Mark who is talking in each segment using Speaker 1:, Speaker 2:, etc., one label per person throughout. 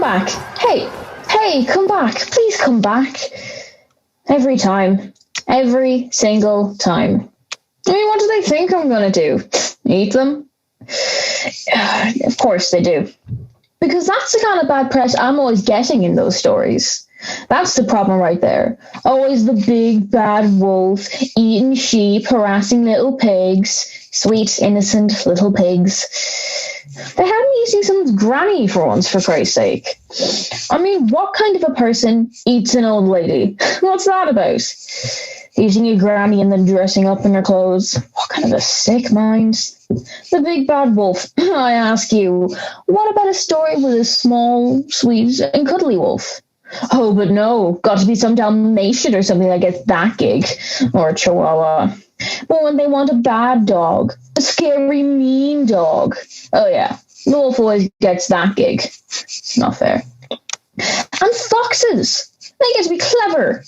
Speaker 1: back. Hey, come back. Please come back. Every time. Every single time. I mean, what do they think I'm going to do? Eat them? Of course they do. Because that's the kind of bad press I'm always getting in those stories. That's the problem right there. Always the big bad wolf, eating sheep, harassing little pigs. Sweet, innocent little pigs. They had me eating someone's granny for once, for Christ's sake. I mean, what kind of a person eats an old lady? What's that about? Eating a granny and then dressing up in her clothes. What kind of a sick mind? The big bad wolf. I ask you, what about a story with a small, sweet, and cuddly wolf? Oh, but no, got to be some Dalmatian or something that gets that gig. Or a Chihuahua. But when they want a bad dog, a scary, mean dog, oh yeah, the wolf always gets that gig. It's not fair. And foxes, they get to be clever.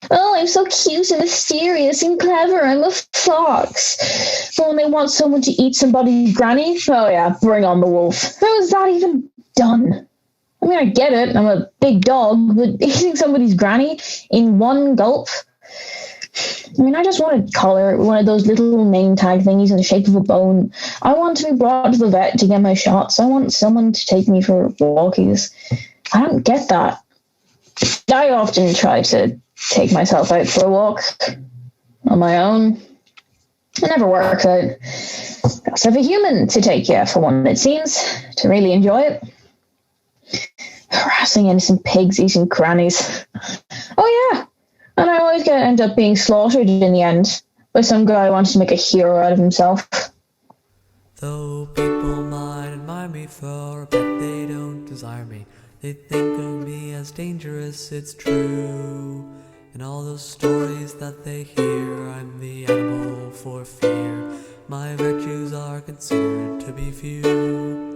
Speaker 1: Oh, I'm so cute and mysterious and clever. I'm a fox. But when they want someone to eat somebody's granny, oh yeah, bring on the wolf. How is that even done? I mean, I get it. I'm a big dog, but eating somebody's granny in one gulp? I mean, I just want to collar one of those little name tag thingies in the shape of a bone. I want to be brought to the vet to get my shots. I want someone to take me for walkies. I don't get that. I often try to take myself out for a walk on my own. It never works out. Got to have a human to take you for one, it seems, to really enjoy it. Harassing innocent pigs eating grannies. Oh yeah. And I always end up being slaughtered in the end by some guy who wants to make a hero out of himself.
Speaker 2: Though people might admire me for a bet, they don't desire me. They think of me as dangerous, it's true. In all those stories that they hear, I'm the animal for fear. My virtues are considered to be few.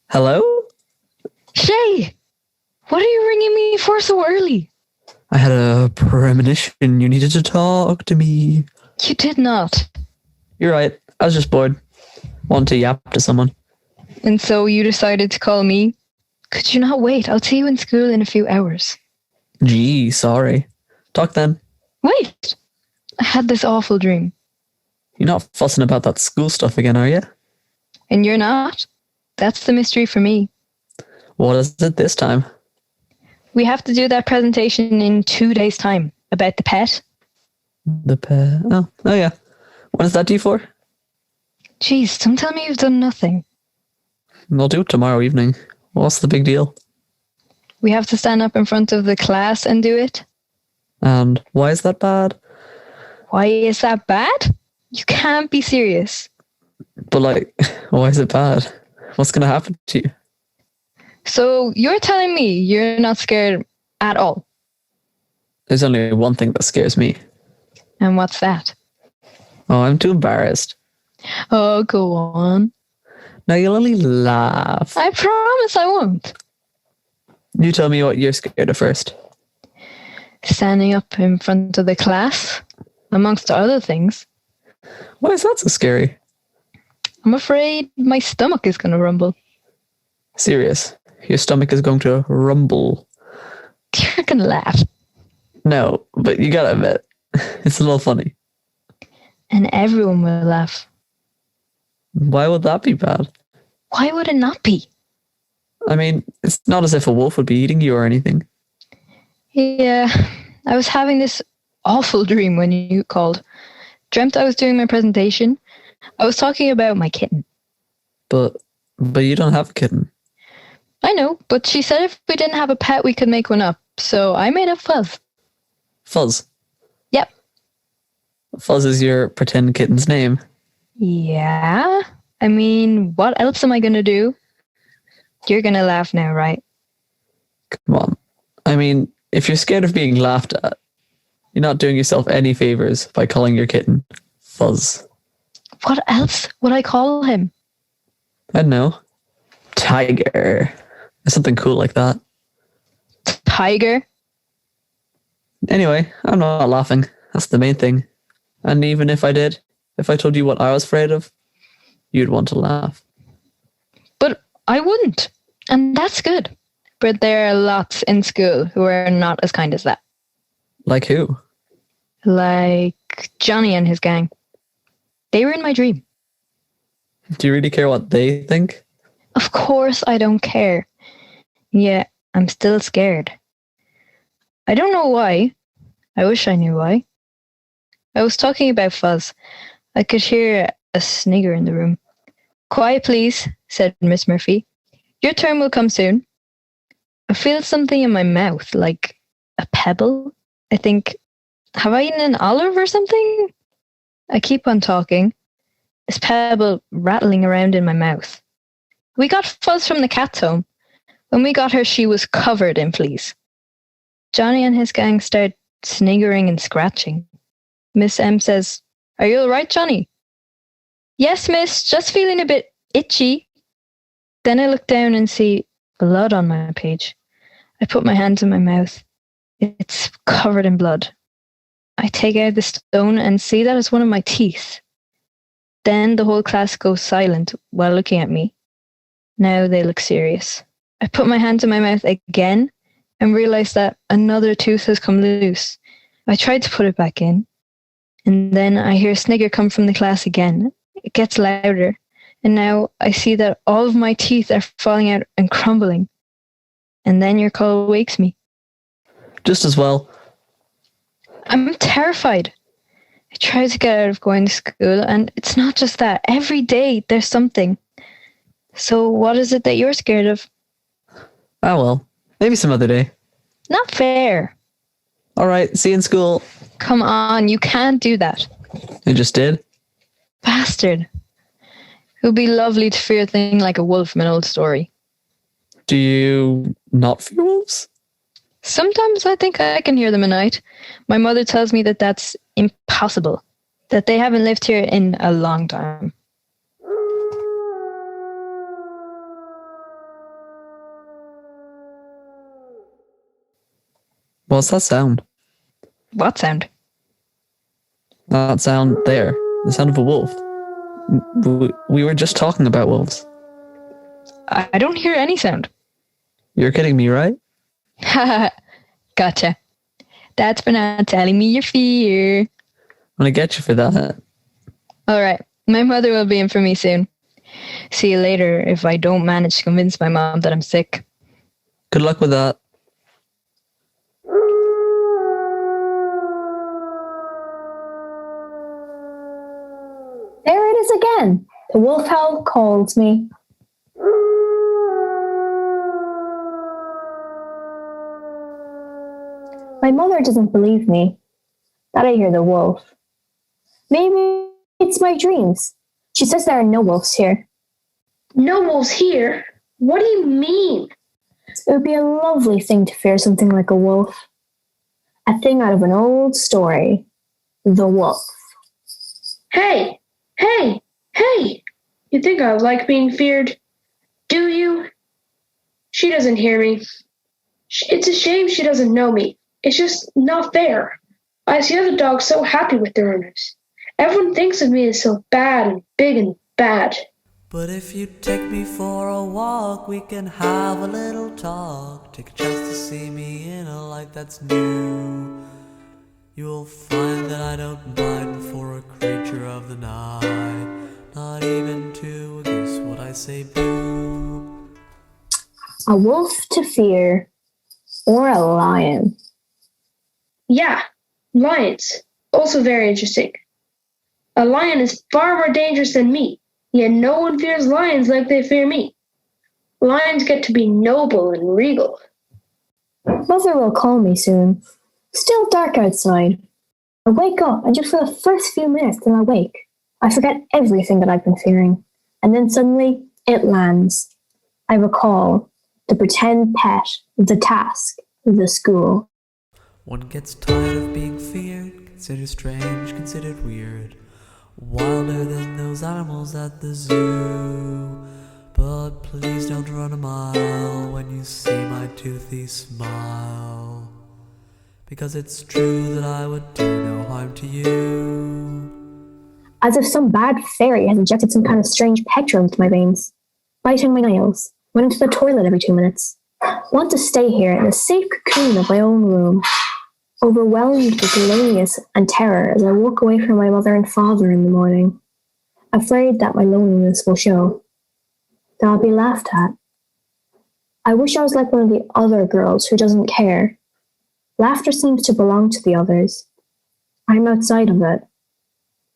Speaker 3: Hello?
Speaker 4: Shay! What are you ringing me for so early?
Speaker 3: I had a premonition you needed to talk to me.
Speaker 4: You did not.
Speaker 3: You're right. I was just bored. Wanted to yap to someone.
Speaker 4: And so you decided to call me? Could you not wait? I'll see you in school in a few hours.
Speaker 3: Gee, sorry. Talk then.
Speaker 4: Wait! I had this awful dream.
Speaker 3: You're not fussing about that school stuff again, are you?
Speaker 4: And you're not? That's the mystery for me.
Speaker 3: What is it this time?
Speaker 4: We have to do that presentation in 2 days' time about the pet.
Speaker 3: The pet? Oh yeah. When is that due for?
Speaker 4: Jeez, don't tell me you've done nothing.
Speaker 3: We'll do it tomorrow evening. What's the big deal?
Speaker 4: We have to stand up in front of the class and do it.
Speaker 3: And why is that bad?
Speaker 4: Why is that bad? You can't be serious.
Speaker 3: But why is it bad? What's going to happen to you?
Speaker 4: So you're telling me you're not scared at all?
Speaker 3: There's only one thing that scares me.
Speaker 4: And what's that?
Speaker 3: Oh, I'm too embarrassed.
Speaker 4: Oh, go on.
Speaker 3: Now you'll only laugh.
Speaker 4: I promise I won't.
Speaker 3: You tell me what you're scared of first.
Speaker 4: Standing up in front of the class, amongst other things.
Speaker 3: Why is that so scary?
Speaker 4: I'm afraid my stomach is going to rumble.
Speaker 3: Serious? Your stomach is going to rumble?
Speaker 4: You're going to laugh.
Speaker 3: No, but you gotta admit, it's a little funny.
Speaker 4: And everyone will laugh.
Speaker 3: Why would that be bad?
Speaker 4: Why would it not be?
Speaker 3: I mean, it's not as if a wolf would be eating you or anything.
Speaker 4: Yeah, I was having this awful dream when you called. Dreamt I was doing my presentation. I was talking about my kitten.
Speaker 3: But you don't have a kitten.
Speaker 4: I know, but she said if we didn't have a pet, we could make one up. So I made up Fuzz.
Speaker 3: Fuzz?
Speaker 4: Yep.
Speaker 3: Fuzz is your pretend kitten's name.
Speaker 4: Yeah. I mean, what else am I going to do? You're going to laugh now, right?
Speaker 3: Come on. I mean, if you're scared of being laughed at, you're not doing yourself any favors by calling your kitten Fuzz.
Speaker 4: What else would I call him?
Speaker 3: I don't know. Tiger. Something cool like that.
Speaker 4: Tiger?
Speaker 3: Anyway, I'm not laughing. That's the main thing. And even if I did, if I told you what I was afraid of, you'd want to laugh.
Speaker 4: But I wouldn't. And that's good. But there are lots in school who are not as kind as that.
Speaker 3: Like who?
Speaker 4: Like Johnny and his gang. They were in my dream.
Speaker 3: Do you really care what they think?
Speaker 4: Of course I don't care. Yeah, I'm still scared. I don't know why. I wish I knew why. I was talking about fuzz. I could hear a snigger in the room. Quiet, please, said Miss Murphy. Your turn will come soon. I feel something in my mouth, like a pebble. I think, have I eaten an olive or something? I keep on talking. This pebble rattling around in my mouth. We got Fuzz from the cat's home. When we got her, she was covered in fleas. Johnny and his gang start sniggering and scratching. Miss M says, Are you all right, Johnny? Yes, miss, just feeling a bit itchy. Then I look down and see blood on my page. I put my hand in my mouth. It's covered in blood. I take out the stone and see that it's one of my teeth. Then the whole class goes silent while looking at me. Now they look serious. I put my hand in my mouth again and realize that another tooth has come loose. I tried to put it back in, and then I hear a snigger come from the class again. It gets louder, and now I see that all of my teeth are falling out and crumbling. And then your call wakes me.
Speaker 3: Just as well.
Speaker 4: I'm terrified. I try to get out of going to school, and it's not just that. Every day there's something. So what is it that you're scared of?
Speaker 3: Ah, well, maybe some other day.
Speaker 4: Not fair.
Speaker 3: All right, see you in school.
Speaker 4: Come on, you can't do that.
Speaker 3: I just did.
Speaker 4: Bastard. It would be lovely to fear a thing like a wolf from an old story.
Speaker 3: Do you not fear wolves?
Speaker 4: Sometimes I think I can hear them at night. My mother tells me that that's impossible, that they haven't lived here in a long time.
Speaker 3: What's that sound?
Speaker 4: What sound?
Speaker 3: That sound there. The sound of a wolf. We were just talking about wolves.
Speaker 4: I don't hear any sound.
Speaker 3: You're kidding me, right?
Speaker 4: Haha, gotcha. That's for not telling me your fear.
Speaker 3: I'm gonna get you for that.
Speaker 4: All right, my mother will be in for me soon. See you later if I don't manage to convince my mom that I'm sick.
Speaker 3: Good luck with that.
Speaker 1: There it is again. The wolf howl calls me. My mother doesn't believe me that I hear the wolf. Maybe it's my dreams. She says there are no wolves here.
Speaker 5: No wolves here? What do you mean?
Speaker 1: It would be a lovely thing to fear something like a wolf. A thing out of an old story. The wolf.
Speaker 5: Hey! You think I like being feared? Do you? She doesn't hear me. It's a shame she doesn't know me. It's just not fair. I see other dogs so happy with their owners. Everyone thinks of me as so bad and big and bad.
Speaker 2: But if you take me for a walk, we can have a little talk. Take a chance to see me in a light that's new. You'll find that I don't mind for a creature of the night, not even to a goose would I say boo.
Speaker 1: A wolf to fear, or a lion.
Speaker 5: Yeah, lions. Also very interesting. A lion is far more dangerous than me, yet no one fears lions like they fear me. Lions get to be noble and regal.
Speaker 1: Mother will call me soon. Still dark outside. I wake up, and just for the first few minutes till I wake, I forget everything that I've been fearing. And then suddenly, it lands. I recall the pretend pet, the task, the school.
Speaker 2: One gets tired of being feared, considered strange, considered weird, wilder than those animals at the zoo. please don't run a mile when you see my toothy smile. Because it's true that I would do no harm to you.
Speaker 6: As if some bad fairy has injected some kind of strange petrol into my veins. Biting my nails, went into the toilet every 2 minutes. Want to stay here in the safe cocoon of my own room. Overwhelmed with loneliness and terror as I walk away from my mother and father in the morning. Afraid that my loneliness will show. That I'll be laughed at. I wish I was like one of the other girls who doesn't care. Laughter seems to belong to the others. I'm outside of it.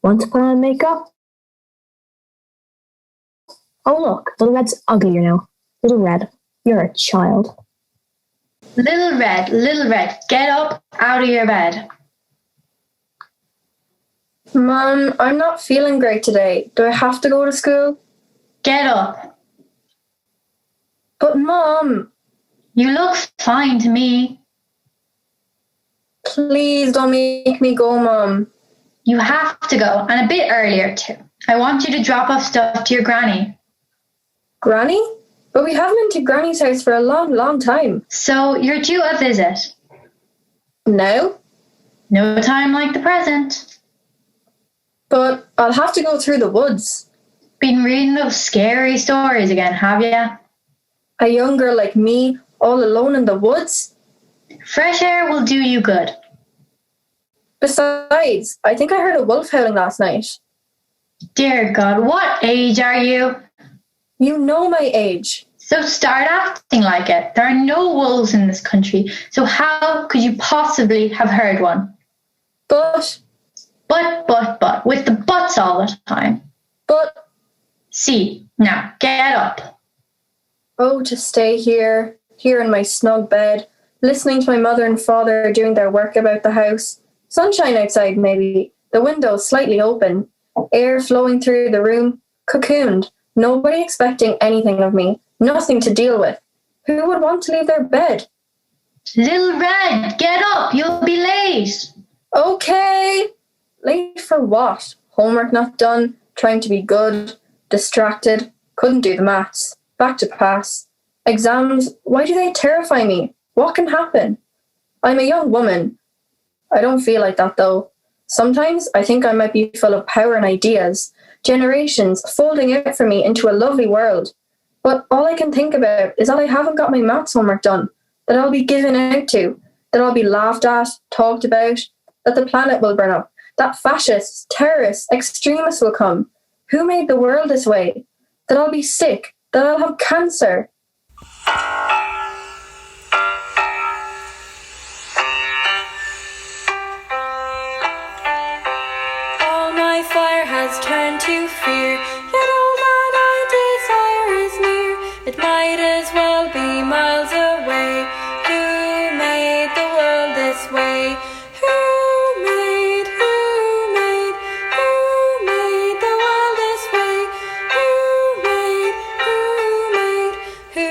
Speaker 6: Want to put on makeup? Oh look, Little Red's uglier now. Little Red, you're a child.
Speaker 1: Little Red, get up out of your bed.
Speaker 7: Mom, I'm not feeling great today. Do I have to go to school?
Speaker 1: Get up.
Speaker 7: But Mom,
Speaker 1: You look fine to me.
Speaker 7: please don't make me go, Mom.
Speaker 1: You have to go, and a bit earlier too. I want you to drop off stuff to your granny.
Speaker 7: Granny? But we haven't been to Granny's house for a long, long time.
Speaker 1: So you're due a visit.
Speaker 7: Now?
Speaker 1: No time like the present.
Speaker 7: But I'll have to go through the woods.
Speaker 1: Been reading those scary stories again, have ya?
Speaker 7: A young girl like me, all alone in the woods?
Speaker 1: Fresh air will do you good.
Speaker 7: Besides, I think I heard a wolf howling last night.
Speaker 1: Dear God, what age are you?
Speaker 7: You know my age.
Speaker 1: So start acting like it. There are no wolves in this country, so how could you possibly have heard one?
Speaker 7: But,
Speaker 1: With the buts all the time.
Speaker 7: but,
Speaker 1: See, now, get up.
Speaker 7: oh, to stay here in my snug bed, listening to my mother and father doing their work about the house. Sunshine outside, maybe. The windows slightly open. Air flowing through the room. Cocooned. Nobody expecting anything of me. Nothing to deal with. Who would want to leave their bed?
Speaker 1: Little Red, get up. You'll be late.
Speaker 7: Okay. Late for what? Homework not done. Trying to be good. Distracted. Couldn't do the maths. Back to pass. Exams, why do they terrify me? What can happen? I'm a young woman. I don't feel like that though. Sometimes I think I might be full of power and ideas. Generations folding out for me into a lovely world. But all I can think about is that I haven't got my maths homework done, that I'll be given out to, that I'll be laughed at, talked about, that the planet will burn up, that fascists, terrorists, extremists will come. Who made the world this way? That I'll be sick, that I'll have cancer.
Speaker 8: All my fire has turned to fear, yet all that I desire is near. It might as well be miles away. Who made the world this way? Who made the world this way? Who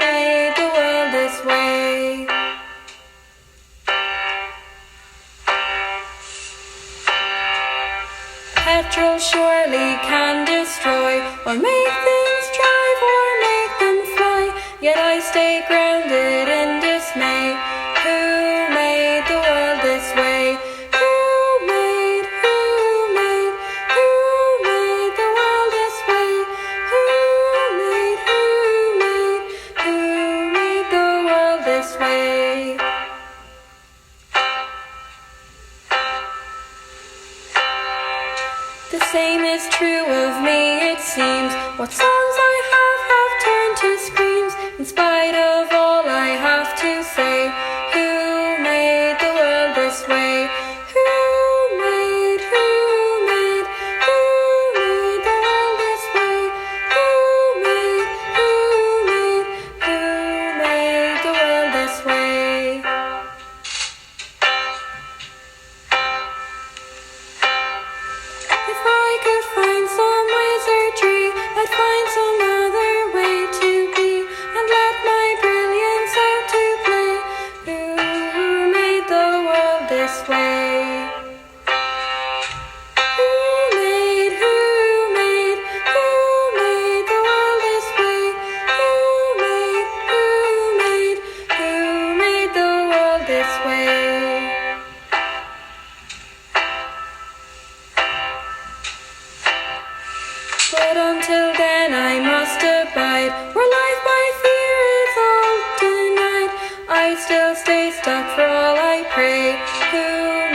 Speaker 8: made the world this way? Petrol surely can destroy, or make things drive, or make them fly. Yet I stay grounded in dismay. Who made the world this way? Who made the world this way? Who made the world this way? The same is true of me, it seems. What songs I have turned to screams. In spite of all I have to say, who made the world this way? Who made the world this way? Who made the world this way? If I could find some wizardry, I'd find some other way to be, and let my brilliance But until then I must abide, where life by fear is all denied. I still stay stuck for all I pray. Who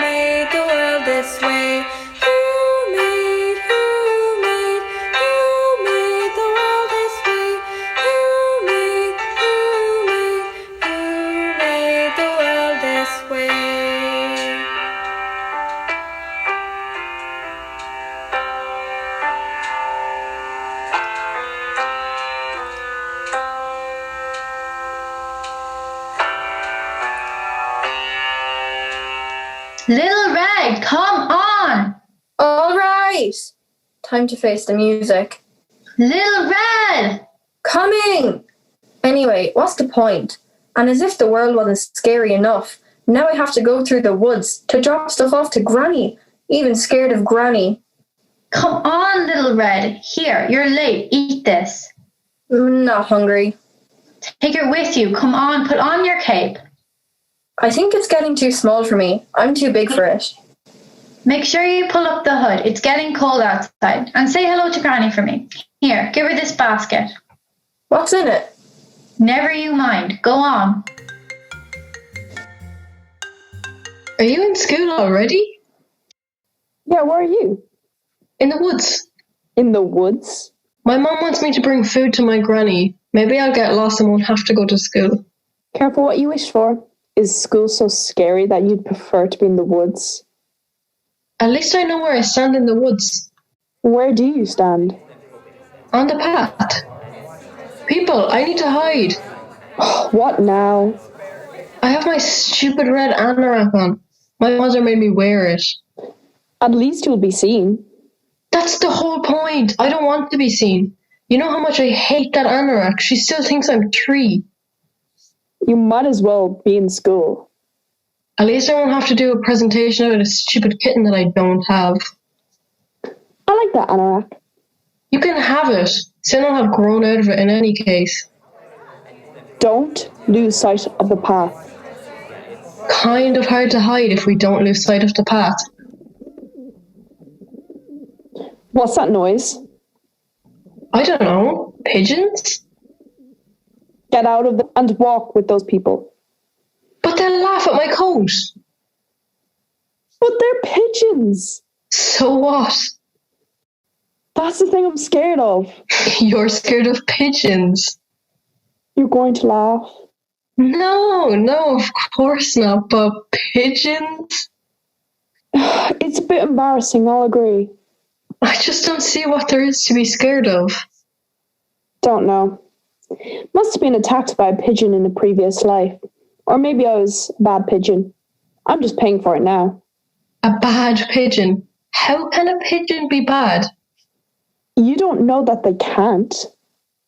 Speaker 8: made the world this way? Who made the world this way? Who made the world this way?
Speaker 1: Little Red, come on!
Speaker 7: All right. Time to face the music.
Speaker 1: Little Red!
Speaker 7: Coming! Anyway, what's the point? And as if the world wasn't scary enough, now I have to go through the woods to drop stuff off to Granny. Even scared of Granny.
Speaker 1: Come on, Little Red. Here, you're late. Eat this.
Speaker 7: Not hungry.
Speaker 1: Take it with you. Come on, put on your cape.
Speaker 7: I think it's getting too small for me. I'm too big for it.
Speaker 1: Make sure you pull up the hood. It's getting cold outside. And say hello to Granny for me. Here, give her this basket.
Speaker 7: What's in it?
Speaker 1: Never you mind. Go on.
Speaker 5: Are you in school already?
Speaker 9: Yeah, where are you?
Speaker 5: In the woods.
Speaker 9: In the woods?
Speaker 5: My mom wants me to bring food to my granny. Maybe I'll get lost and won't have to go to school.
Speaker 9: Careful what you wish for. Is school so scary that you'd prefer to be in the woods?
Speaker 5: At least I know where I stand in the woods.
Speaker 9: Where do you stand?
Speaker 5: On the path. People, I need to hide.
Speaker 9: What now?
Speaker 5: I have my stupid red anorak on. My mother made me wear it.
Speaker 9: At least you'll be seen.
Speaker 5: That's the whole point. I don't want to be seen. You know how much I hate that anorak. She still thinks I'm 3.
Speaker 9: You might as well be in school.
Speaker 5: At least I won't have to do a presentation about a stupid kitten that I don't have.
Speaker 9: I like that anorak.
Speaker 5: You can have it. Sin will have grown out of it in any case.
Speaker 9: Don't lose sight of the path.
Speaker 5: Kind of hard to hide if we don't lose sight of the path.
Speaker 9: What's that noise?
Speaker 5: I don't know. Pigeons?
Speaker 9: Get out of the and walk with those people.
Speaker 5: But they'll laugh at my coat.
Speaker 9: But they're pigeons.
Speaker 5: So what?
Speaker 9: That's the thing I'm scared of.
Speaker 5: You're scared of pigeons.
Speaker 9: You're going to laugh.
Speaker 5: No, of course not. But pigeons?
Speaker 9: It's a bit embarrassing, I'll agree.
Speaker 5: I just don't see what there is to be scared of.
Speaker 9: Don't know. Must have been attacked by a pigeon in a previous life. Or maybe I was a bad pigeon. I'm just paying for it now.
Speaker 5: A bad pigeon? How can a pigeon be bad?
Speaker 9: You don't know that they can't.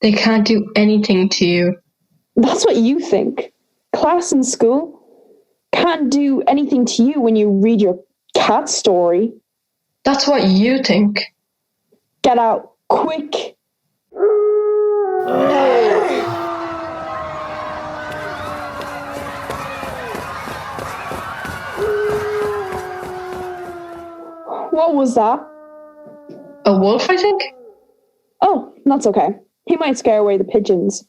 Speaker 5: They can't do anything to you.
Speaker 9: That's what you think. Class in school can't do anything to you when you read your cat story.
Speaker 5: That's what you think.
Speaker 9: Get out, quick. What was that?
Speaker 5: A wolf, I think?
Speaker 9: Oh, that's okay. He might scare away the pigeons.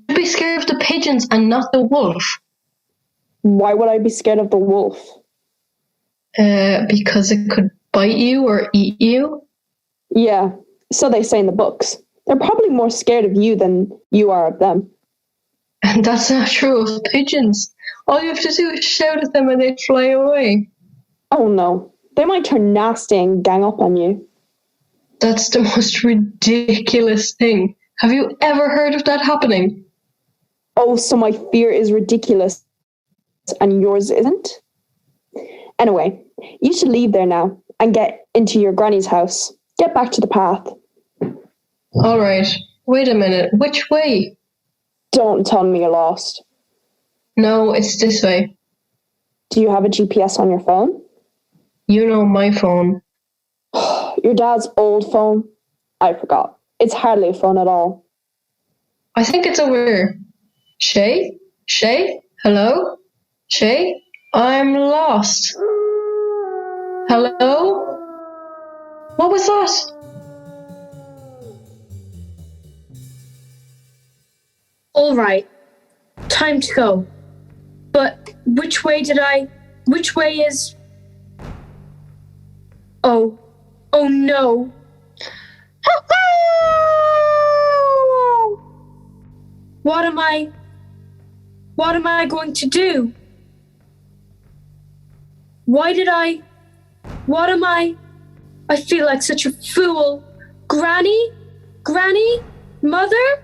Speaker 5: I'd be scared of the pigeons and not the wolf.
Speaker 9: Why would I be scared of the wolf?
Speaker 5: Because it could bite you or eat you?
Speaker 9: Yeah, so they say in the books. They're probably more scared of you than you are of them.
Speaker 5: And that's not true of pigeons. All you have to do is shout at them and they'd fly away.
Speaker 9: Oh no, they might turn nasty and gang up on you.
Speaker 5: That's the most ridiculous thing. Have you ever heard of that happening?
Speaker 9: Oh, so my fear is ridiculous and yours isn't? Anyway, you should leave there now and get into your granny's house. Get back to the path.
Speaker 5: All right. Wait a minute. Which way?
Speaker 9: Don't tell me you're lost.
Speaker 5: No, it's this way.
Speaker 9: Do you have a GPS on your phone?
Speaker 5: You know my phone.
Speaker 9: Your dad's old phone? I forgot. It's hardly a phone at all.
Speaker 5: I think it's over here. Shay? Shay? Hello? Shay? I'm lost. Hello? What was that? All right, time to go. But which way is... Oh no. What am I going to do? I feel like such a fool. Granny? Mother?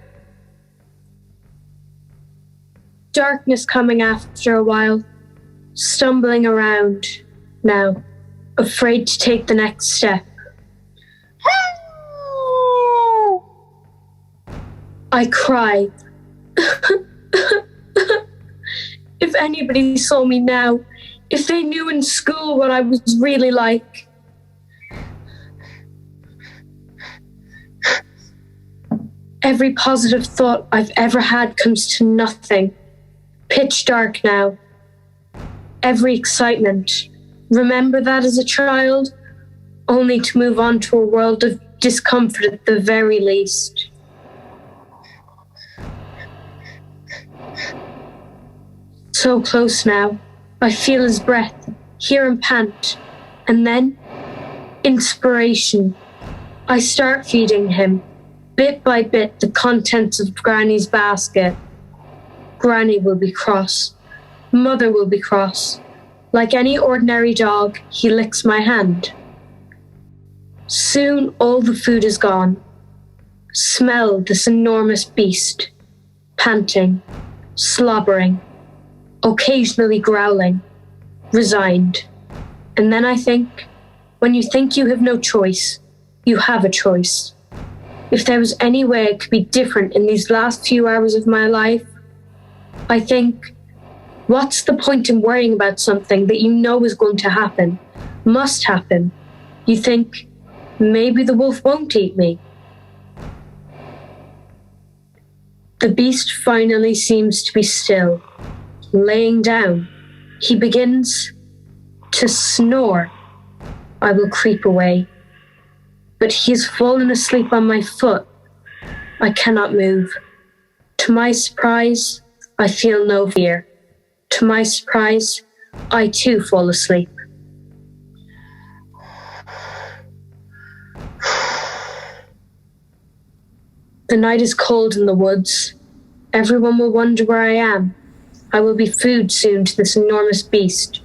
Speaker 5: Darkness coming after a while. Stumbling around now, afraid to take the next step. I cry. If anybody saw me now, if they knew in school what I was really like. Every positive thought I've ever had comes to nothing. Pitch dark now. Every excitement. Remember that as a child? Only to move on to a world of discomfort at the very least. So close now. I feel his breath, hear him pant. And then, inspiration. I start feeding him, bit by bit, the contents of Granny's basket. Granny will be cross. Mother will be cross. Like any ordinary dog, he licks my hand. Soon all the food is gone. Smell this enormous beast, panting, slobbering, occasionally growling, resigned. And then I think, when you think you have no choice, you have a choice. If there was any way it could be different in these last few hours of my life, I think, what's the point in worrying about something that you know is going to happen, must happen? You think, maybe the wolf won't eat me. The beast finally seems to be still, laying down. He begins to snore. I will creep away. But he has fallen asleep on my foot. I cannot move. To my surprise, I feel no fear. To my surprise, I too fall asleep. The night is cold in the woods. Everyone will wonder where I am. I will be food soon to this enormous beast.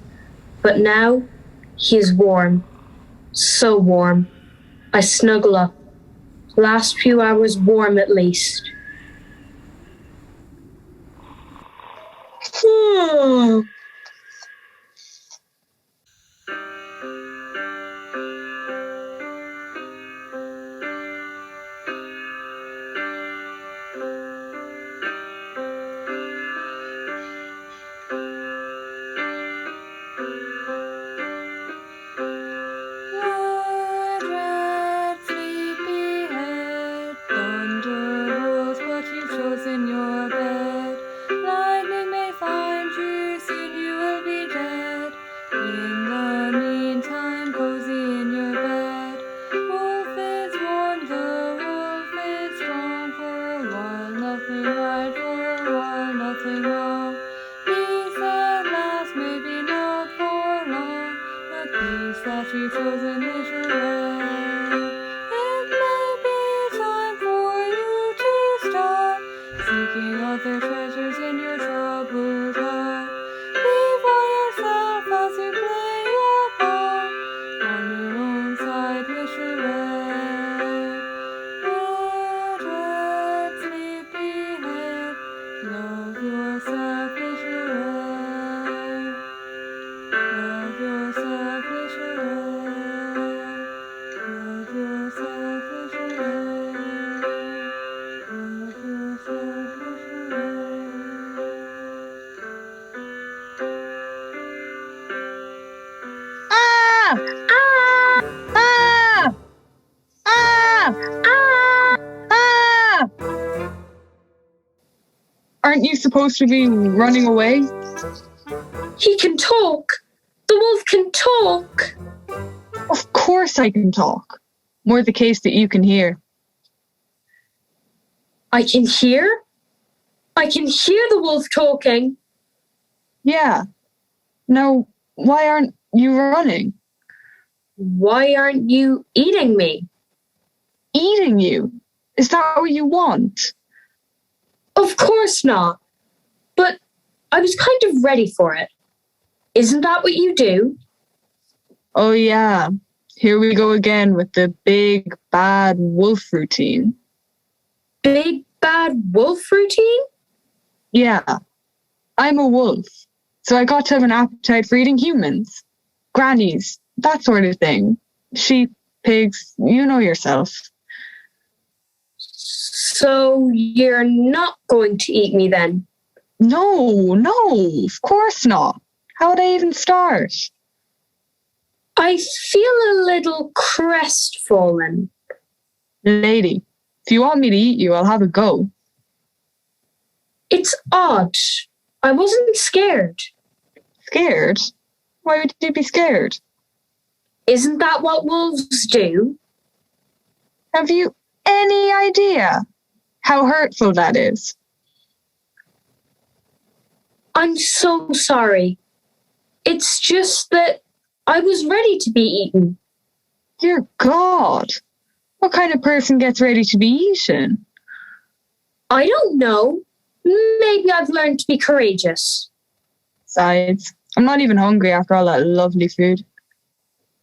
Speaker 5: But now, he is warm. So warm. I snuggle up. Last few hours warm at least.
Speaker 10: Aren't you supposed to be running away?
Speaker 5: He can talk. The wolf can talk.
Speaker 10: Of course I can talk. More the case that you can hear.
Speaker 5: I can hear? I can hear the wolf talking.
Speaker 10: Yeah. Now, why aren't you running?
Speaker 5: Why aren't you eating me?
Speaker 10: Eating you? Is that what you want?
Speaker 5: Of course not. But I was kind of ready for it. Isn't that what you do?
Speaker 10: Oh, yeah. Here we go again with the big, bad wolf routine.
Speaker 5: Big bad wolf routine?
Speaker 10: Yeah. I'm a wolf, so I got to have an appetite for eating humans. Grannies, that sort of thing. Sheep, pigs, you know yourself.
Speaker 5: So you're not going to eat me then?
Speaker 10: No, of course not. How would I even start?
Speaker 5: I feel a little crestfallen.
Speaker 10: Lady, if you want me to eat you, I'll have a go.
Speaker 5: It's odd. I wasn't scared.
Speaker 10: Scared? Why would you be scared?
Speaker 5: Isn't that what wolves do?
Speaker 10: Have you any idea how hurtful that is?
Speaker 5: I'm so sorry. It's just that I was ready to be eaten.
Speaker 10: Dear God, what kind of person gets ready to be eaten?
Speaker 5: I don't know. Maybe I've learned to be courageous.
Speaker 10: Besides, I'm not even hungry after all that lovely food.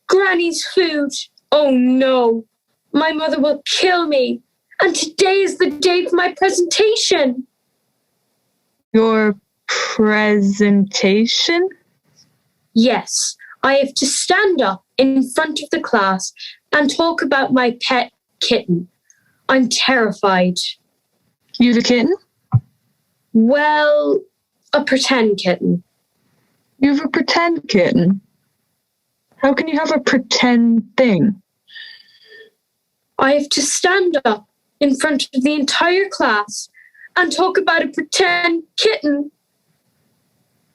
Speaker 5: Granny's food. Oh no. My mother will kill me. And today is the day for my presentation.
Speaker 10: Your presentation?
Speaker 5: Yes, I have to stand up in front of the class and talk about my pet kitten. I'm terrified.
Speaker 10: You the kitten?
Speaker 5: Well, a pretend kitten.
Speaker 10: You have a pretend kitten? How can you have a pretend thing?
Speaker 5: I have to stand up in front of the entire class and talk about a pretend kitten.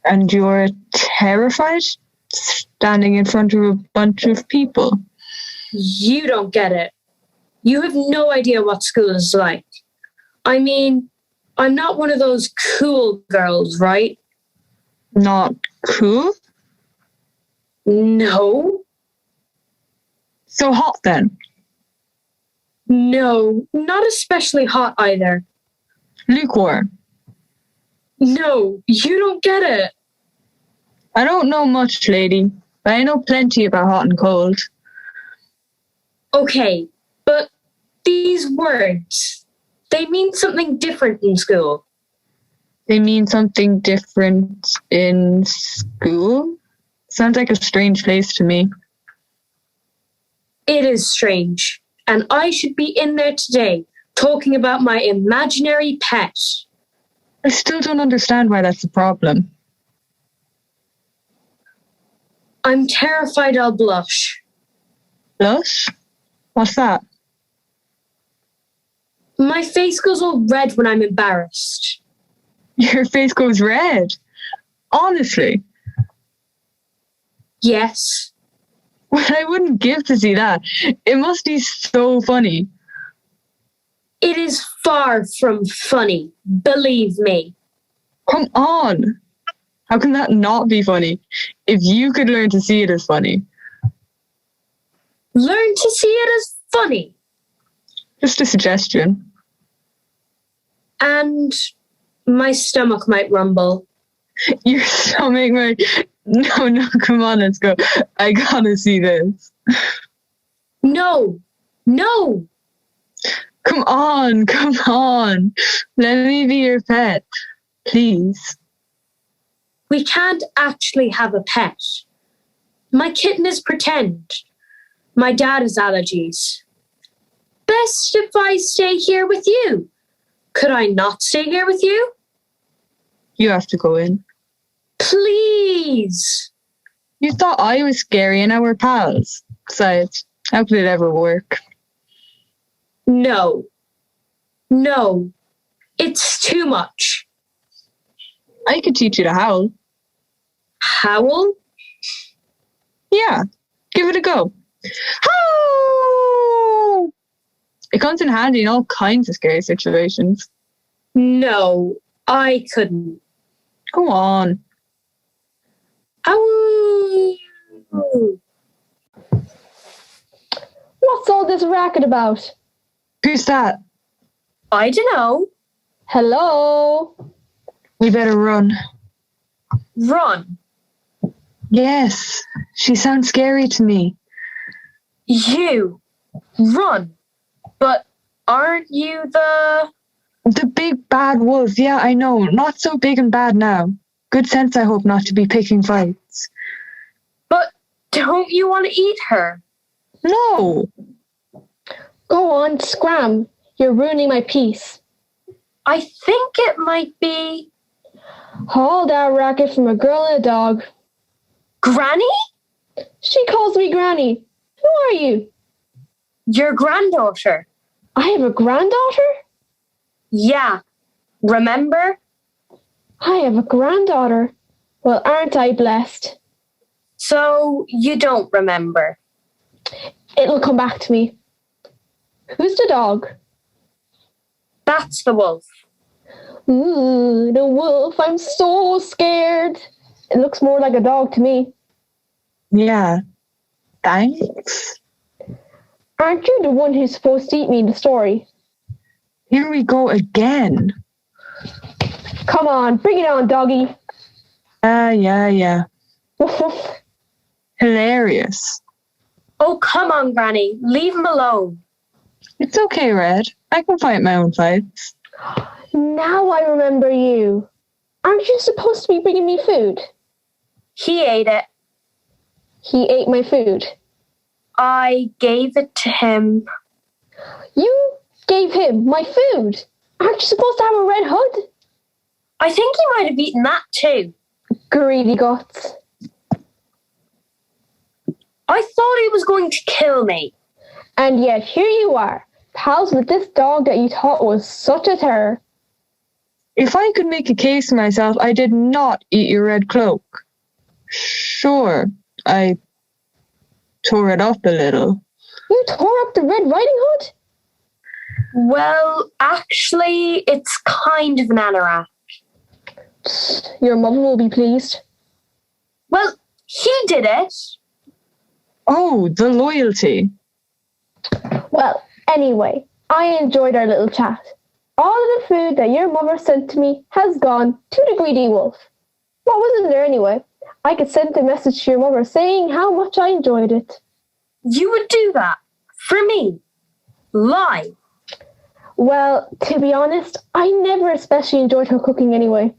Speaker 10: And you're terrified? Standing in front of a bunch of people?
Speaker 5: You don't get it. You have no idea what school is like. I mean, I'm not one of those cool girls, right?
Speaker 10: Not cool?
Speaker 5: No.
Speaker 10: So hot then?
Speaker 5: No, not especially hot either.
Speaker 10: Lukewarm?
Speaker 5: No, you don't get it.
Speaker 10: I don't know much, lady, but I know plenty about hot and cold.
Speaker 5: Okay, but these words, they mean something different in school.
Speaker 10: They mean something different in school? Sounds like a strange place to me.
Speaker 5: It is strange, and I should be in there today talking about my imaginary pet.
Speaker 10: I still don't understand why that's a problem.
Speaker 5: I'm terrified I'll blush.
Speaker 10: Blush? What's that?
Speaker 5: My face goes all red when I'm embarrassed.
Speaker 10: Your face goes red? Honestly?
Speaker 5: Yes.
Speaker 10: Well, I wouldn't give to see that. It must be so funny.
Speaker 5: It is far from funny, believe me.
Speaker 10: Come on. How can that not be funny? If you could learn to see it as funny.
Speaker 5: Learn to see it as funny.
Speaker 10: Just a suggestion.
Speaker 5: And my stomach might rumble.
Speaker 10: Your stomach might... No, come on, let's go. I gotta see this.
Speaker 5: No.
Speaker 10: Come on. Let me be your pet. Please.
Speaker 5: We can't actually have a pet. My kitten is pretend. My dad has allergies. Best if I stay here with you. Could I not stay here with you?
Speaker 10: You have to go in.
Speaker 5: Please.
Speaker 10: You thought I was scary and now we're pals. Besides, how could it ever work?
Speaker 5: No. It's too much.
Speaker 10: I could teach you to howl.
Speaker 5: Howl?
Speaker 10: Yeah, give it a go. Howl! It comes in handy in all kinds of scary situations.
Speaker 5: No, I couldn't.
Speaker 10: Go on.
Speaker 5: Ow!
Speaker 6: What's all this racket about?
Speaker 10: Who's that?
Speaker 5: I don't know.
Speaker 6: Hello?
Speaker 10: We better run.
Speaker 5: Run.
Speaker 10: Yes, she sounds scary to me.
Speaker 5: You. Run. But aren't you
Speaker 10: The big bad wolf, yeah, I know. Not so big and bad now. Good sense, I hope, not to be picking fights.
Speaker 5: But don't you want to eat her?
Speaker 10: No!
Speaker 6: Go on, scram. You're ruining my peace.
Speaker 5: I think it might be...
Speaker 6: Haul that racket from a girl and a dog.
Speaker 5: Granny?
Speaker 6: She calls me Granny. Who are you?
Speaker 5: Your granddaughter.
Speaker 6: I have a granddaughter?
Speaker 5: Yeah. Remember?
Speaker 6: I have a granddaughter. Well, aren't I blessed?
Speaker 5: So you don't remember.
Speaker 6: It'll come back to me. Who's the dog?
Speaker 5: That's the wolf.
Speaker 6: Ooh, the wolf. I'm so scared. It looks more like a dog to me.
Speaker 10: Yeah. Thanks.
Speaker 6: Aren't you the one who's supposed to eat me in the story?
Speaker 10: Here we go again.
Speaker 6: Come on, bring it on, doggy.
Speaker 10: Yeah.
Speaker 6: Woof woof.
Speaker 10: Hilarious.
Speaker 5: Oh, come on, Granny. Leave him alone.
Speaker 10: It's okay, Red. I can fight my own fights.
Speaker 6: Now I remember you. Aren't you supposed to be bringing me food?
Speaker 5: He ate it.
Speaker 6: He ate my food.
Speaker 5: I gave it to him.
Speaker 6: You gave him my food. Aren't you supposed to have a red hood?
Speaker 5: I think he might have eaten that too.
Speaker 6: Greedy guts.
Speaker 5: I thought he was going to kill me.
Speaker 6: And yet here you are, pals with this dog that you thought was such a terror.
Speaker 10: If I could make a case for myself, I did not eat your red cloak. Sure, I tore it up a little.
Speaker 6: You tore up the Red Riding Hood?
Speaker 5: Well, actually, it's kind of an anorak.
Speaker 6: Your mother will be pleased.
Speaker 5: Well, he did it.
Speaker 10: Oh, the loyalty.
Speaker 6: Well, anyway, I enjoyed our little chat. All of the food that your mother sent to me has gone to the greedy wolf. What was in there anyway? I could send a message to your mother saying how much I enjoyed it.
Speaker 5: You would do that? For me? Lie.
Speaker 6: Well, to be honest, I never especially enjoyed her cooking anyway.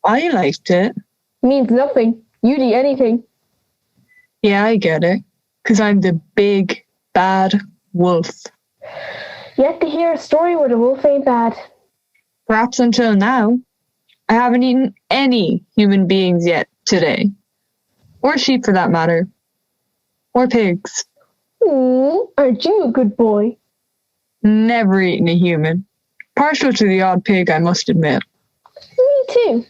Speaker 10: I liked it.
Speaker 6: Means nothing. You'd eat anything.
Speaker 10: Yeah, I get it. 'Cause I'm the big, bad wolf.
Speaker 6: Yet to hear a story where the wolf ain't bad.
Speaker 10: Perhaps until now. I haven't eaten any human beings yet today. Or sheep for that matter. Or pigs.
Speaker 6: Aren't you a good boy?
Speaker 10: Never eaten a human. Partial to the odd pig, I must admit.
Speaker 6: Me too.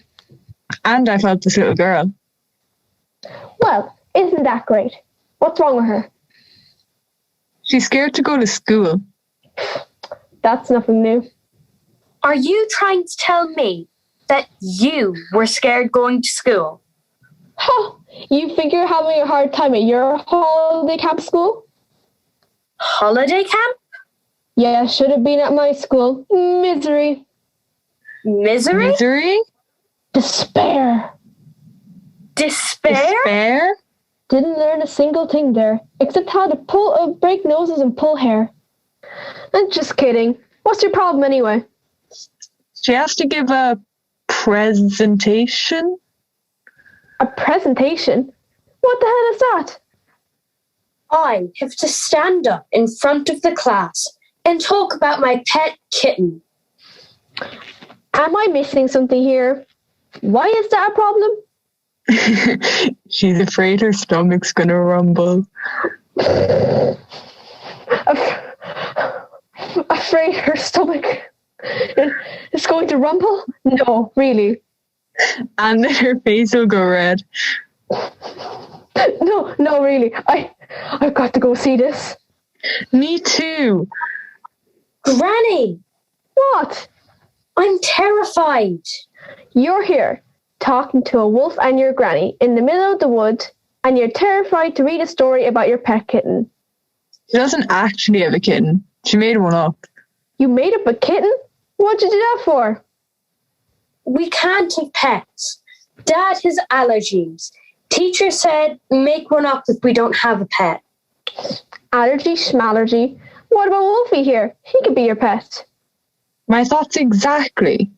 Speaker 10: And I felt this little girl.
Speaker 6: Well, isn't that great? What's wrong with her?
Speaker 10: She's scared to go to school.
Speaker 6: That's nothing new.
Speaker 5: Are you trying to tell me that you were scared going to school?
Speaker 6: Ha! You figure you're having a hard time at your holiday camp school?
Speaker 5: Holiday camp?
Speaker 6: Yeah, should have been at my school. Misery.
Speaker 5: Misery?
Speaker 10: Misery?
Speaker 6: Despair.
Speaker 5: Despair?
Speaker 10: Despair?
Speaker 6: Didn't learn a single thing there, except how to break noses and pull hair. I'm just kidding. What's your problem anyway?
Speaker 10: She has to give a presentation?
Speaker 6: A presentation? What the hell is that?
Speaker 5: I have to stand up in front of the class and talk about my pet kitten.
Speaker 6: Am I missing something here? Why is that a problem?
Speaker 10: She's afraid her stomach's gonna rumble.
Speaker 6: Afraid her stomach is going to rumble? No, really.
Speaker 10: And then her face will go red.
Speaker 6: No, really. I've got to go see this.
Speaker 10: Me too.
Speaker 5: Granny!
Speaker 6: What?
Speaker 5: I'm terrified.
Speaker 11: You're here, talking to a wolf and your granny in the middle of the woods, and you're terrified to read a story about your pet kitten.
Speaker 10: She doesn't actually have a kitten. She made one up.
Speaker 11: You made up a kitten? What'd you do that for?
Speaker 5: We can't have pets. Dad has allergies. Teacher said make one up if we don't have a pet.
Speaker 11: Allergy, schmallergy. What about Wolfie here? He could be your pet.
Speaker 10: My thoughts exactly.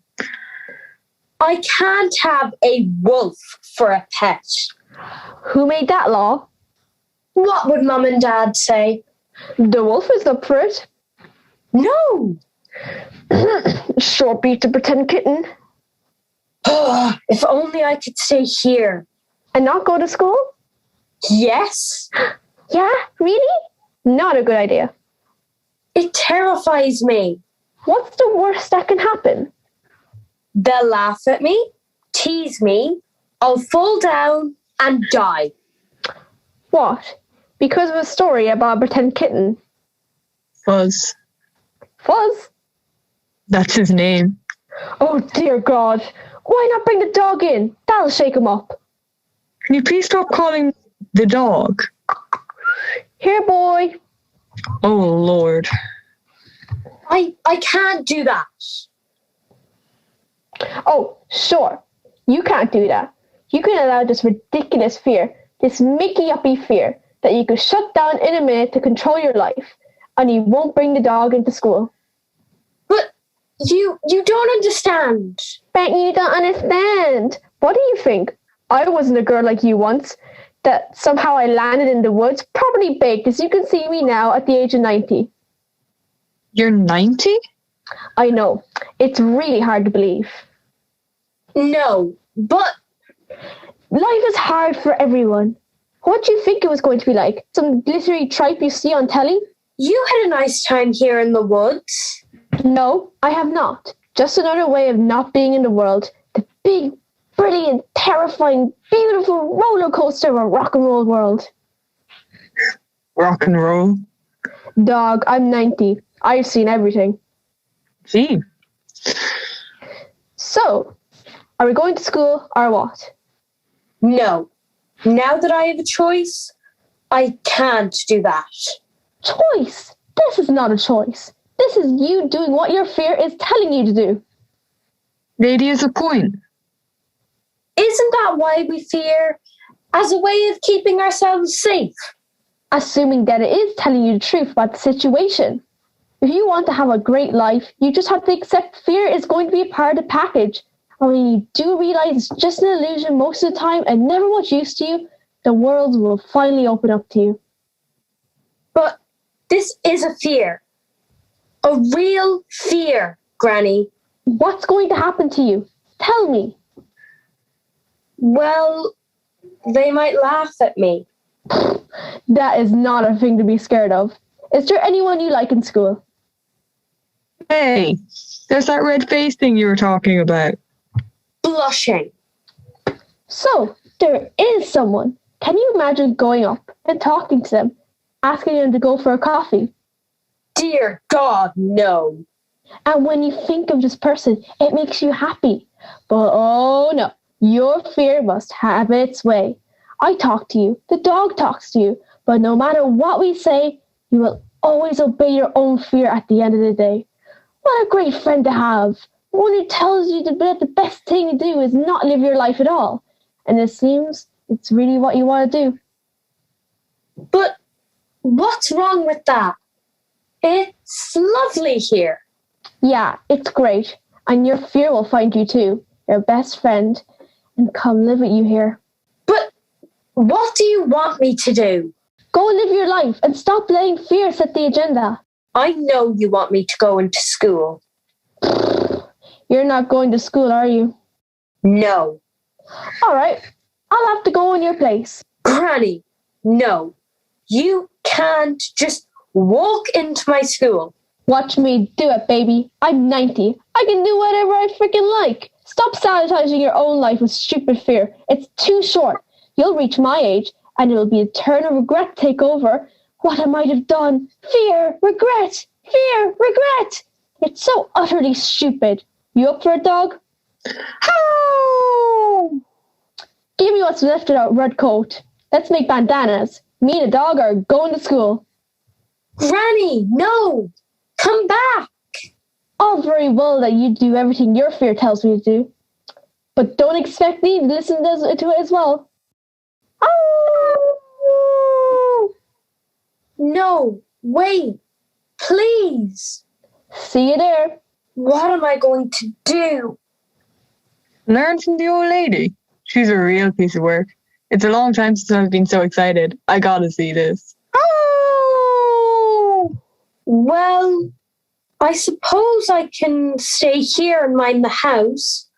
Speaker 5: I can't have a wolf for a pet.
Speaker 11: Who made that law?
Speaker 5: What would Mum and Dad say?
Speaker 11: The wolf is up for it.
Speaker 5: No.
Speaker 11: Short beat to pretend kitten.
Speaker 5: If only I could stay here.
Speaker 11: And not go to school?
Speaker 5: Yes.
Speaker 11: Yeah, really? Not a good idea.
Speaker 5: It terrifies me.
Speaker 11: What's the worst that can happen?
Speaker 5: They'll laugh at me, tease me, I'll fall down and die.
Speaker 11: What? Because of a story about a pretend kitten?
Speaker 10: Fuzz.
Speaker 11: Fuzz?
Speaker 10: That's his name.
Speaker 11: Oh dear God. Why not bring the dog in? That'll shake him up.
Speaker 10: Can you please stop calling the dog?
Speaker 11: Here, boy.
Speaker 10: Oh, Lord.
Speaker 5: I can't do that.
Speaker 11: Oh, sure. You can't do that. You can allow this ridiculous fear, this Mickey-uppy fear, that you could shut down in a minute to control your life, and you won't bring the dog into school.
Speaker 5: But you don't understand.
Speaker 11: But you don't understand. What do you think? I wasn't a girl like you once, that somehow I landed in the woods, properly baked, as you can see me now at the age of 90.
Speaker 10: You're 90?
Speaker 11: I know. It's really hard to believe.
Speaker 5: No, but
Speaker 11: life is hard for everyone. What do you think it was going to be like? Some glittery tripe you see on telly?
Speaker 5: You had a nice time here in the woods.
Speaker 11: No, I have not. Just another way of not being in the world. The big, brilliant, terrifying, beautiful roller coaster of a rock and roll world.
Speaker 10: Rock and roll?
Speaker 11: Dog, I'm 90. I've seen everything.
Speaker 10: Gee.
Speaker 11: So, are we going to school or what?
Speaker 5: No. Now that I have a choice, I can't do that.
Speaker 11: Choice? This is not a choice. This is you doing what your fear is telling you to do.
Speaker 10: Lady has a point.
Speaker 5: Isn't that why we fear? As a way of keeping ourselves safe?
Speaker 11: Assuming that it is telling you the truth about the situation. If you want to have a great life, you just have to accept fear is going to be a part of the package. And when you do realize it's just an illusion most of the time and never much use to you, the world will finally open up to you.
Speaker 5: But this is a fear. A real fear, Granny.
Speaker 11: What's going to happen to you? Tell me.
Speaker 5: Well, they might laugh at me.
Speaker 11: That is not a thing to be scared of. Is there anyone you like in school?
Speaker 10: Hey, there's that red face thing you were talking about.
Speaker 5: Blushing.
Speaker 11: So, there is someone. Can you imagine going up and talking to them, asking them to go for a coffee?
Speaker 5: Dear God, no.
Speaker 11: And when you think of this person, it makes you happy. But oh no, your fear must have its way. I talk to you, the dog talks to you, but no matter what we say, you will always obey your own fear at the end of the day. What a great friend to have. One who tells you that the best thing to do is not live your life at all. And it seems it's really what you want to do.
Speaker 5: But what's wrong with that? It's lovely here.
Speaker 11: Yeah, it's great. And your fear will find you too, your best friend, and come live with you here.
Speaker 5: But what do you want me to do?
Speaker 11: Go live your life and stop letting fear set the agenda.
Speaker 5: I know you want me to go into school.
Speaker 11: You're not going to school, are you?
Speaker 5: No.
Speaker 11: All right, I'll have to go in your place.
Speaker 5: Granny, no. You can't just walk into my school.
Speaker 11: Watch me do it, baby. I'm 90. I can do whatever I freaking like. Stop sabotaging your own life with stupid fear. It's too short. You'll reach my age, and it'll be a turn of regret take over. What I might have done. Fear, regret, fear, regret. It's so utterly stupid. You up for it, dog?
Speaker 10: How?
Speaker 11: Give me what's left of that red coat. Let's make bandanas. Me and the dog are going to school.
Speaker 5: Granny, no! Come back!
Speaker 11: All very well that you do everything your fear tells me to do. But don't expect me to listen to it as well. Oh!
Speaker 5: No, wait, please.
Speaker 11: See you there.
Speaker 5: What am I going to do?
Speaker 10: Learn from the old lady. She's a real piece of work. It's a long time since I've been so excited. I gotta see this.
Speaker 5: Oh! Well, I suppose I can stay here and mind the house,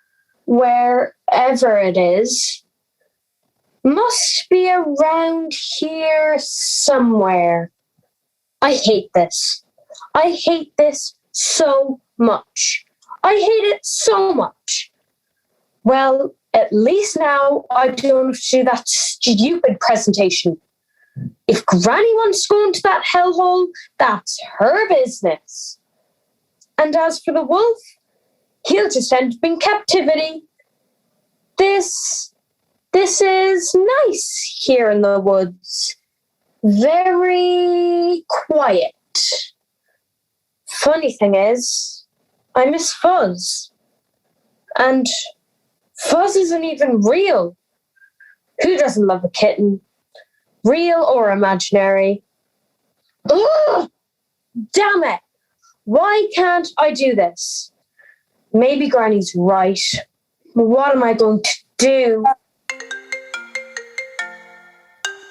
Speaker 5: wherever it is. Must be around here somewhere. I hate this. I hate this so much. I hate it so much. Well, at least now I don't have to do that stupid presentation. If Granny wants to go into that hellhole, that's her business. And as for the wolf, he'll just end up in captivity. This is nice here in the woods. Very quiet. Funny thing is, I miss Fuzz. And Fuzz isn't even real. Who doesn't love a kitten? Real or imaginary? Ugh! Damn it! Why can't I do this? Maybe Granny's right. What am I going to do?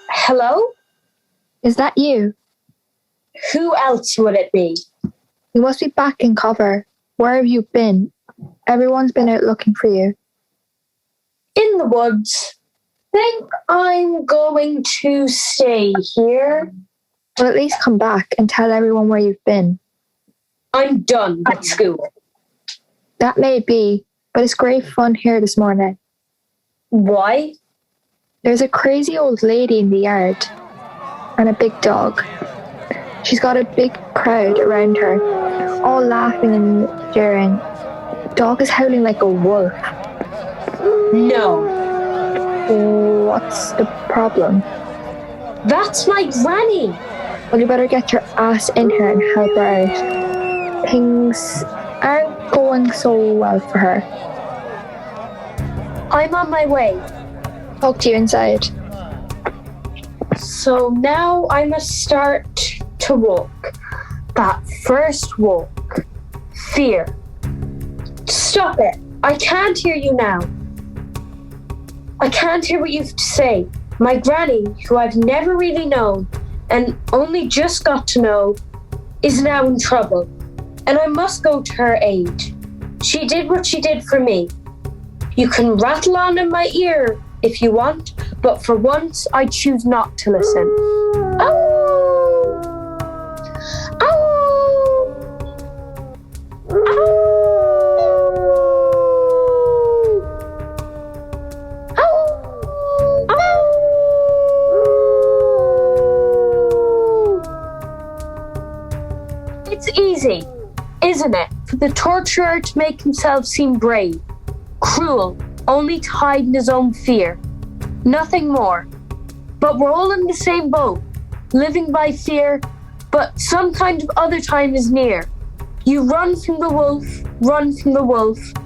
Speaker 5: Hello?
Speaker 4: Is that you?
Speaker 5: Who else would it be?
Speaker 4: You must be back in cover. Where have you been? Everyone's been out looking for you.
Speaker 5: In the woods. Think I'm going to stay here?
Speaker 4: Well, at least come back and tell everyone where you've been.
Speaker 5: I'm done with school.
Speaker 4: That may be, but it's great fun here this morning.
Speaker 5: Why?
Speaker 4: There's a crazy old lady in the yard and a big dog. She's got a big crowd around her, all laughing and jeering. The dog is howling like a wolf.
Speaker 5: No.
Speaker 4: What's the problem?
Speaker 5: That's my granny.
Speaker 4: Well, you better get your ass in here and help her out. Things aren't going so well for her.
Speaker 5: I'm on my way.
Speaker 4: Talk to you inside.
Speaker 5: So now I must start to walk. That first walk. Fear. Stop it. I can't hear you now. I can't hear what you have to say. My granny, who I've never really known and only just got to know, is now in trouble. And I must go to her aid. She did what she did for me. You can rattle on in my ear if you want, but for once I choose not to listen. Oh! Oh! Oh! It's easy, isn't it, for the torturer to make himself seem brave, cruel, only to hide in his own fear. Nothing more. But we're all in the same boat, living by fear, but some kind of other time is near. You run from the wolf,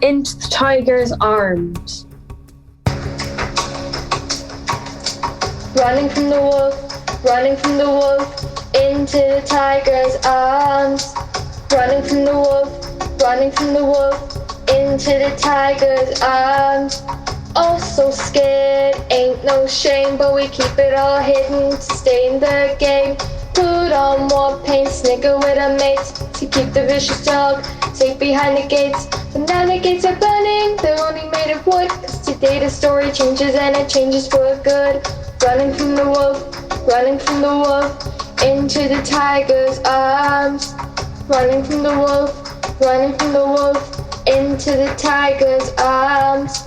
Speaker 5: into the tiger's arms.
Speaker 8: Running from the wolf, into the tiger's arms. Running from the wolf, into the tiger's arms. Oh, so scared, ain't no shame, but we keep it all hidden to stay in the game. Put on more paint, snicker with our mates to keep the vicious dog safe behind the gates. But now the gates are burning, they're only made of wood, 'cause today the story changes and it changes for good. Running from the wolf, into the tiger's arms. Running from the wolf, into the tiger's arms.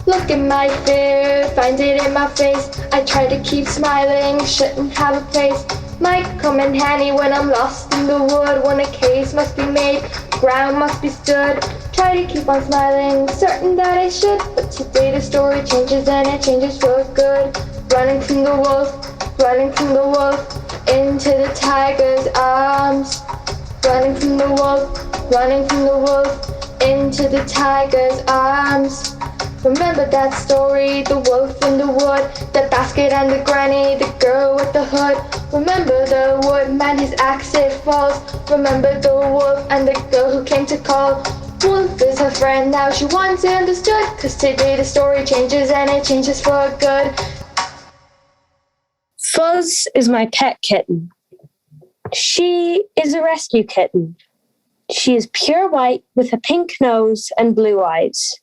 Speaker 8: Look at my fear, find it in my face. I try to keep smiling, shouldn't have a place. Might come in handy when I'm lost in the wood. When a case must be made, ground must be stood. Try to keep on smiling, certain that I should. But today the story changes and it changes for good. Running from the wolf, into the tiger's arms. Running from the wolf, into the tiger's arms. Remember that story, the wolf in the wood, the basket and the granny, the girl with the hood. Remember the woodman, his axe it falls. Remember the wolf and the girl who came to call. Wolf is her friend, now she once understood. 'Cause today the story changes and it changes for good.
Speaker 12: Fuzz is my pet kitten. She is a rescue kitten. She is pure white with a pink nose and blue eyes.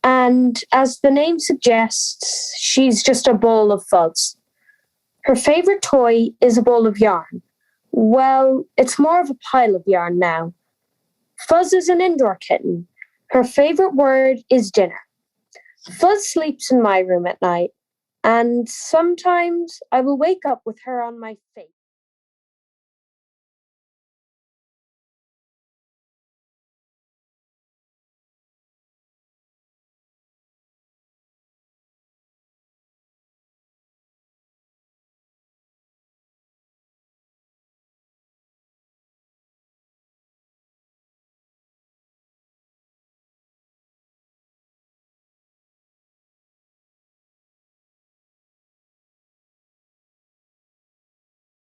Speaker 12: And as the name suggests, she's just a bowl of fuzz. Her favorite toy is a ball of yarn. Well, it's more of a pile of yarn now. Fuzz is an indoor kitten. Her favorite word is dinner. Fuzz sleeps in my room at night, and sometimes I will wake up with her on my face.